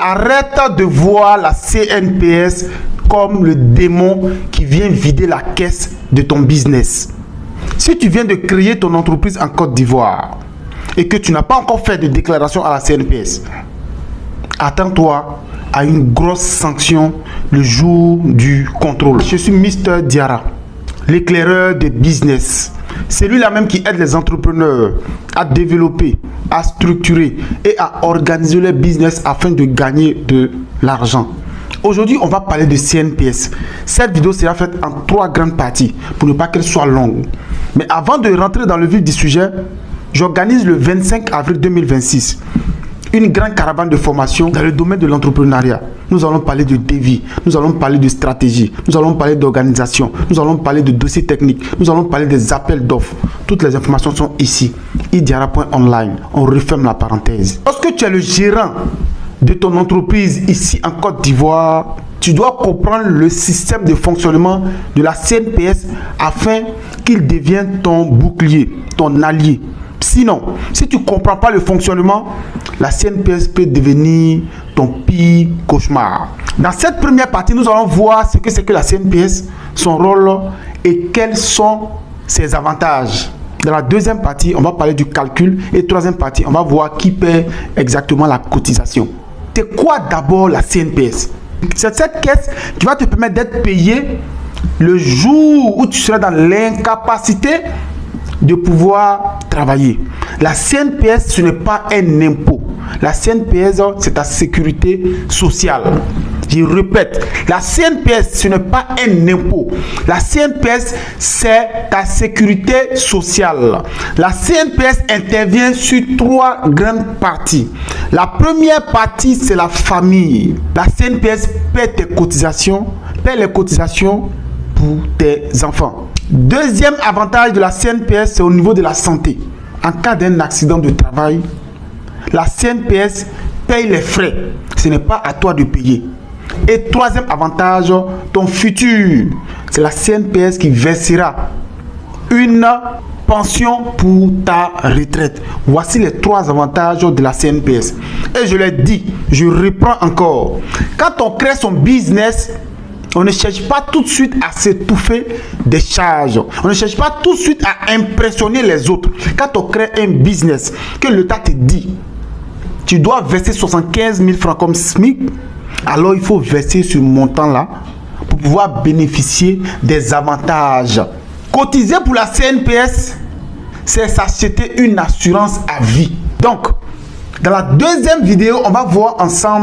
arrête de voir la CNPS comme le démon qui vient vider la caisse de ton business. Si tu viens de créer ton entreprise en Côte d'Ivoire et que tu n'as pas encore fait de déclaration à la CNPS, attends-toi à une grosse sanction le jour du contrôle. Je suis Mr Diarra, l'éclaireur de business. C'est lui-là même qui aide les entrepreneurs à développer, à structurer et à organiser leur business afin de gagner de l'argent. Aujourd'hui, on va parler de CNPS. Cette vidéo sera faite en 3 grandes parties pour ne pas qu'elle soit longue. Mais avant de rentrer dans le vif du sujet, j'organise le 25 avril 2026 une grande caravane de formation dans le domaine de l'entrepreneuriat. Nous allons parler de défi, nous allons parler de stratégie, nous allons parler d'organisation, nous allons parler de dossiers techniques, nous allons parler des appels d'offres. Toutes les informations sont ici. idiarra.online. On referme la parenthèse. Lorsque tu es le gérant de ton entreprise ici en Côte d'Ivoire, tu dois comprendre le système de fonctionnement de la CNPS afin qu'il devienne ton bouclier, ton allié. Sinon, si tu ne comprends pas le fonctionnement, la CNPS peut devenir ton pire cauchemar. Dans cette première partie, nous allons voir ce que c'est que la CNPS, son rôle et quels sont ses avantages. Dans la deuxième partie, on va parler du calcul et troisième partie, on va voir qui paie exactement la cotisation. C'est quoi d'abord la CNPS? C'est cette caisse qui va te permettre d'être payé le jour où tu seras dans l'incapacité de pouvoir travailler. La CNPS, ce n'est pas un impôt. La CNPS, c'est ta sécurité sociale. Je répète, la CNPS, ce n'est pas un impôt. La CNPS, c'est ta sécurité sociale. La CNPS intervient sur 3 grandes parties. La première partie, c'est la famille. La CNPS paie tes cotisations, paie les cotisations pour tes enfants. Deuxième avantage de la CNPS, c'est au niveau de la santé. En cas d'un accident de travail, la CNPS paye les frais. Ce n'est pas à toi de payer. Et troisième avantage, ton futur. C'est la CNPS qui versera une pension pour ta retraite. Voici les 3 avantages de la CNPS. Et je l'ai dit, je reprends encore. Quand on crée son business, on ne cherche pas tout de suite à s'étouffer des charges. On ne cherche pas tout de suite à impressionner les autres. Quand on crée un business, que l'État te dit, tu dois verser 75 000 francs comme SMIC, alors il faut verser ce montant-là pour pouvoir bénéficier des avantages. Cotiser pour la CNPS, c'est s'acheter une assurance à vie. Donc, dans la deuxième vidéo, on va voir ensemble